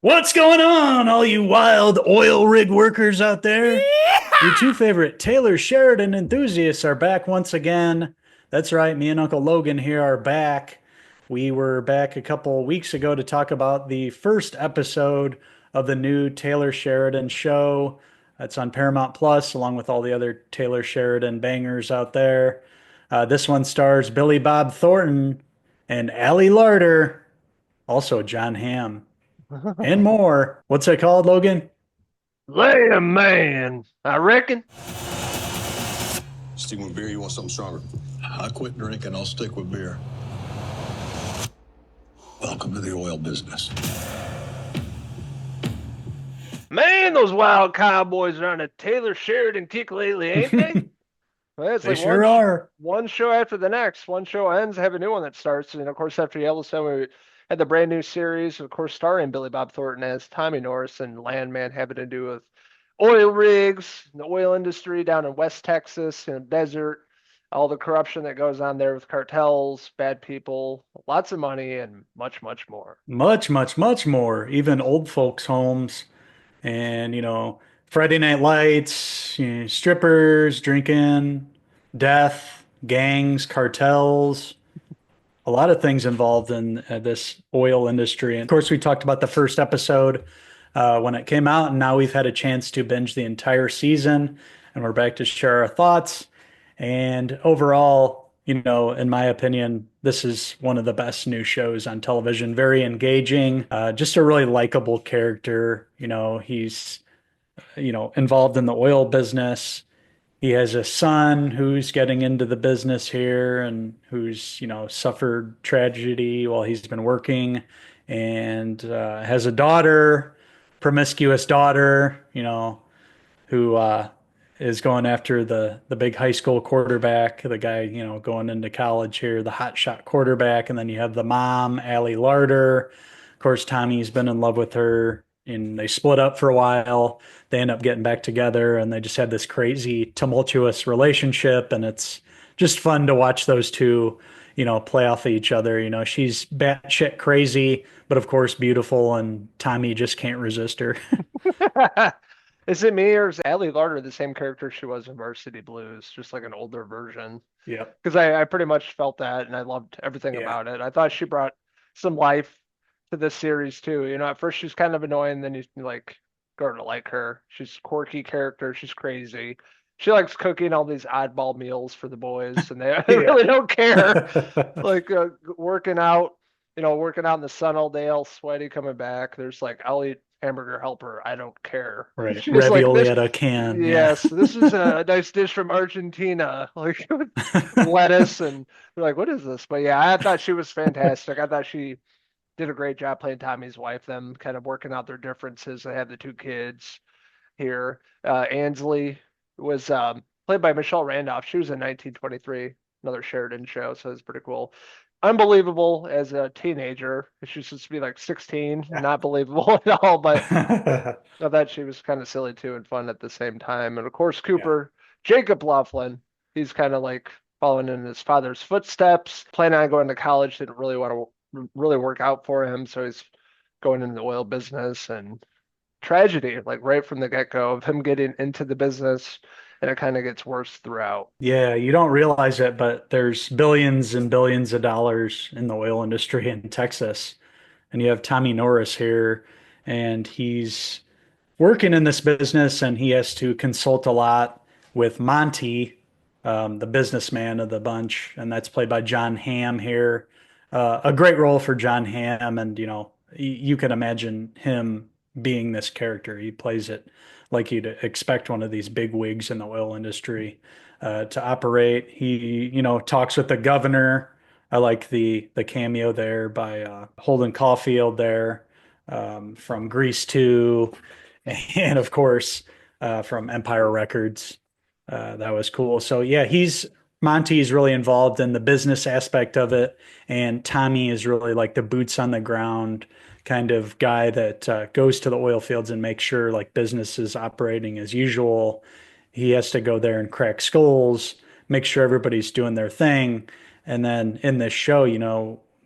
What's going on, all you wild oil rig workers out there? Your two favorite Taylor Sheridan enthusiasts are back once again. That's right, me and Uncle Logan here are back. We were back a couple weeks ago to talk about the first episode of the new Taylor Sheridan show. That's on Paramount Plus, along with all the other Taylor Sheridan bangers out there. This one stars Billy Bob Thornton and Allie Larder, also John Hamm and more. What's it called, Logan? Man, I reckon. Stick with beer, you want something stronger? I quit drinking, I'll stick with beer. Welcome to the oil business. Man, those wild cowboys are on a Taylor Sheridan kick lately, ain't they? Well, it's They like sure are. one show after the next. One show ends, have a new one that starts. And of course, after Yellowstone, we had the brand new series, of course, starring Billy Bob Thornton as Tommy Norris and Landman, having to do with oil rigs, the oil industry down in West Texas, in the desert, all the corruption that goes on there with cartels, bad people, lots of money, and much, much more. Much, much, much more. Even old folks' homes and, Friday night lights, strippers, drinking, death, gangs, cartels, a lot of things involved in this oil industry. And of course, we talked about the first episode when it came out, and now we've had a chance to binge the entire season, and we're back to share our thoughts. And overall, in my opinion, this is one of the best new shows on television. Very engaging, just a really likable character. He's, involved in the oil business. He has a son who's getting into the business here and who's, suffered tragedy while he's been working, and has a daughter, promiscuous daughter, who is going after the big high school quarterback, the guy, going into college here, the hot shot quarterback. And then you have the mom, Allie Larder. Of course, Tommy's been in love with her, and they split up for a while. They end up getting back together, and they just had this crazy, tumultuous relationship. And it's just fun to watch those two, play off of each other. She's batshit crazy, but of course beautiful, and Tommy just can't resist her. Is it me or is Allie Larder the same character she was in Varsity Blues, just like an older version? Yeah. Because I pretty much felt that and I loved everything Yeah. about it. I thought she brought some life to this series too. At first she's kind of annoying, then you like grow to like her. She's a quirky character, she's crazy. She likes cooking all these oddball meals for the boys, and they, they Yeah. really don't care. Like working out in the sun all day, all sweaty, coming back. There's like, I'll eat hamburger helper. I don't care. Right. She's like Ravioli this. out of a can. Yeah. Yes, this is a nice dish from Argentina. Like lettuce, and they're like, what is this? But yeah, I thought she was fantastic. I thought she did a great job playing Tommy's wife. Them kind of working out their differences. They have the two kids here. Ansley was played by Michelle Randolph. She was in 1923, another Sheridan show, so it's pretty cool. Unbelievable as a teenager. She's supposed to be like 16, not believable at all, but Yeah. I thought she was kind of silly too and fun at the same time. And of course, Yeah. Cooper, Jacob Laughlin, he's kind of like following in his father's footsteps, planning on going to college, didn't really want to really work out for him, so he's going into the oil business. And tragedy, like right from the get-go of him getting into the business, and it kind of gets worse throughout. Yeah, you don't realize it, but there's billions and billions of dollars in the oil industry in Texas. And you have Tommy Norris here, and he's working in this business, and he has to consult a lot with Monty, the businessman of the bunch, and that's played by John Hamm here. A great role for John Hamm, and you can imagine him being this character. He plays it like you'd expect one of these big wigs in the oil industry to operate. He, talks with the governor. I like the cameo there by Holden Caulfield there, from Grease 2, and of course from Empire Records. That was cool. So yeah, Monty's really involved in the business aspect of it, and Tommy is really like the boots on the ground kind of guy that goes to the oil fields and makes sure like business is operating as usual. He has to go there and crack skulls, make sure everybody's doing their thing. And then in this show,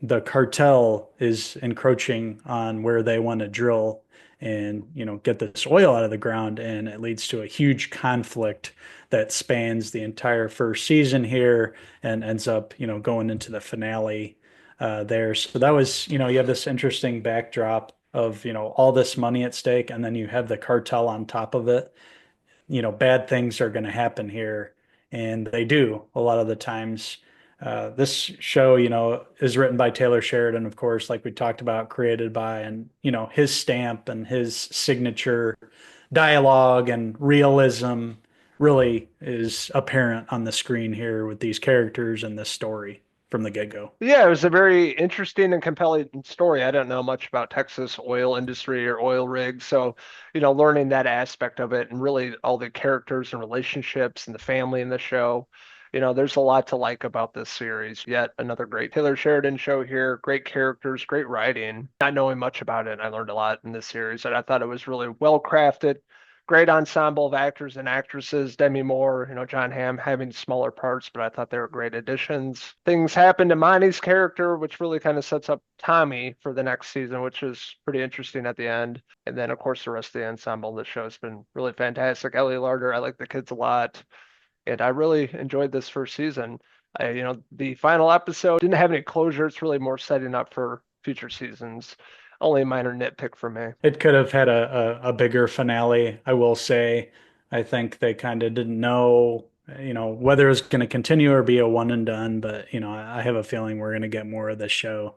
the cartel is encroaching on where they want to drill and, get this oil out of the ground. And it leads to a huge conflict that spans the entire first season here and ends up, going into the finale there. So that was, you have this interesting backdrop of, all this money at stake, and then you have the cartel on top of it. Bad things are going to happen here, and they do a lot of the times. This show, is written by Taylor Sheridan, of course, like we talked about, created by, and, his stamp and his signature dialogue and realism really is apparent on the screen here with these characters and this story from the get-go. Yeah, it was a very interesting and compelling story. I don't know much about Texas oil industry or oil rigs, so learning that aspect of it and really all the characters and relationships and the family in the show. There's a lot to like about this series. Yet another great Taylor Sheridan show here. Great characters, great writing. Not knowing much about it, I learned a lot in this series, and I thought it was really well crafted. Great ensemble of actors and actresses. Demi Moore, John Hamm having smaller parts, but I thought they were great additions. Things happen to Monty's character, which really kind of sets up Tommy for the next season, which is pretty interesting at the end. And then, of course, the rest of the ensemble of the show has been really fantastic. Ellie Larder, I like the kids a lot, and I really enjoyed this first season. The final episode didn't have any closure. It's really more setting up for future seasons. Only a minor nitpick for me. It could have had a bigger finale, I will say. I think they kind of didn't know, whether it was going to continue or be a one and done, but, I have a feeling we're going to get more of this show.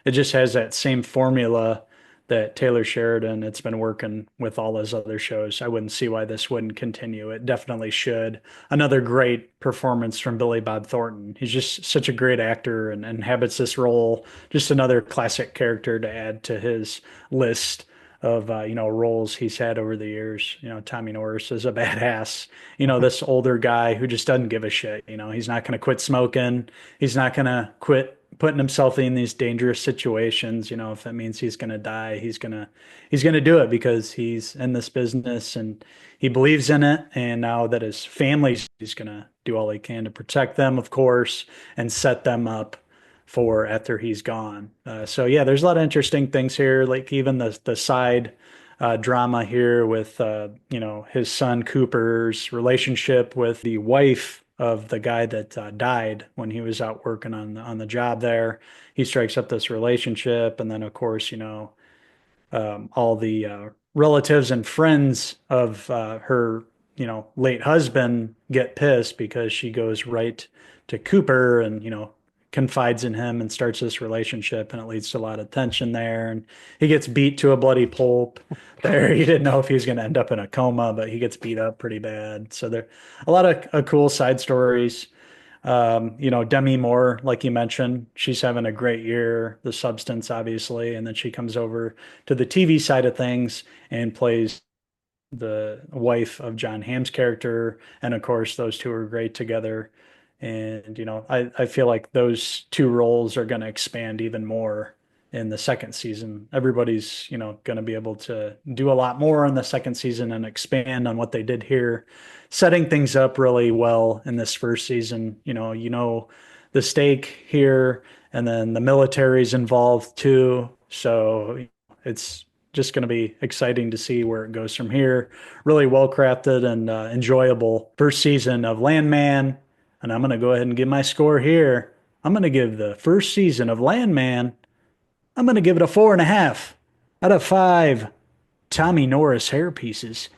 It just has that same formula that Taylor Sheridan, it's been working with all his other shows. I wouldn't see why this wouldn't continue. It definitely should. Another great performance from Billy Bob Thornton. He's just such a great actor and inhabits this role. Just another classic character to add to his list of roles he's had over the years. Tommy Norris is a badass. This older guy who just doesn't give a shit. He's not going to quit smoking. He's not going to quit putting himself in these dangerous situations. If that means he's going to die, he's going to do it because he's in this business and he believes in it. And now that his family's, he's going to do all he can to protect them, of course, and set them up for after he's gone. So yeah, there's a lot of interesting things here, like even the side drama here with his son Cooper's relationship with the wife of the guy that died when he was out working on the job there. He strikes up this relationship, and then of course all the relatives and friends of her, late husband get pissed because she goes right to Cooper and, confides in him and starts this relationship, and it leads to a lot of tension there. And he gets beat to a bloody pulp there. He didn't know if he was going to end up in a coma, but he gets beat up pretty bad. So there a lot of cool side stories. Demi Moore, like you mentioned, she's having a great year, The Substance, obviously. And then she comes over to the TV side of things and plays the wife of John Hamm's character. And of course, those two are great together. And, I feel like those two roles are going to expand even more in the second season. Everybody's, going to be able to do a lot more in the second season and expand on what they did here, setting things up really well in this first season. The stake here, and then the military's involved too. So it's just going to be exciting to see where it goes from here. Really well crafted and enjoyable first season of Landman. And I'm going to go ahead and give my score here. I'm going to give the first season of Landman, I'm going to give it a 4.5 out of 5 Tommy Norris hair pieces.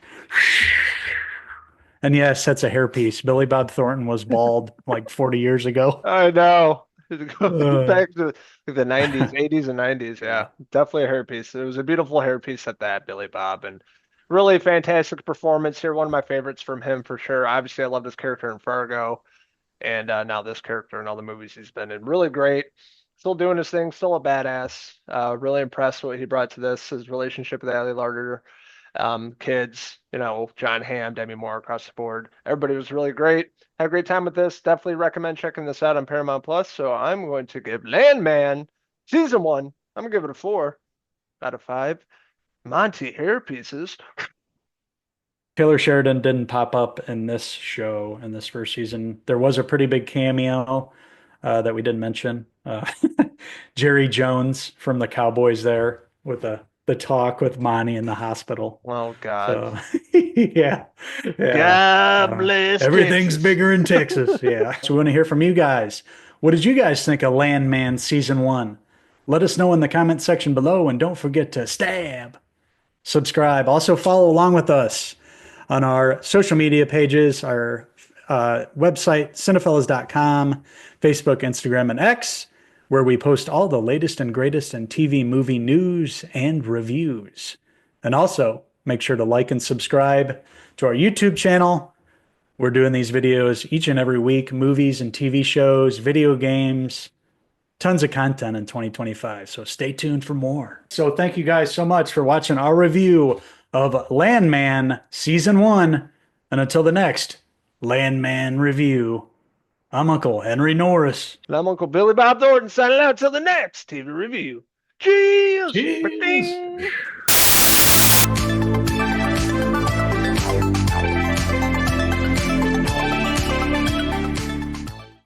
And yes, that's a hairpiece. Billy Bob Thornton was bald like 40 years ago. I know. Uh, Back to the 90s, 80s and 90s. Yeah, definitely a hairpiece. It was a beautiful hairpiece at that, Billy Bob. And really fantastic performance here. One of my favorites from him for sure. Obviously, I loved his character in Fargo. And now this character and all the movies he's been in. Really great. Still doing his thing. Still a badass. Really impressed with what he brought to this. His relationship with Ally Larder, kids, John Hamm, Demi Moore across the board. Everybody was really great. Had a great time with this. Definitely recommend checking this out on Paramount Plus. So I'm going to give Landman season 1. I'm gonna give it a 4 out of 5. Monty hair pieces. Taylor Sheridan didn't pop up in this show in this first season. There was a pretty big cameo that we didn't mention Uh, Jerry Jones from the Cowboys there with the talk with Monty in the hospital. Oh God. So yeah, yeah. God bless Everything's Texas. bigger in Texas. Yeah. So we want to hear from you guys. What did you guys think of Landman season one? Let us know in the comment section below, and don't forget to subscribe. Also follow along with us on our social media pages, our website, cinephellas.com, Facebook, Instagram, and X, where we post all the latest and greatest in TV movie news and reviews. And also, make sure to like and subscribe to our YouTube channel. We're doing these videos each and every week, movies and TV shows, video games, tons of content in 2025. So stay tuned for more. So thank you guys so much for watching our review of Landman Season 1. And until the next Landman review, I'm Uncle Henry Norris. And I'm Uncle Billy Bob Thornton signing out till the next TV review. Cheers! Cheers! Ba-ding!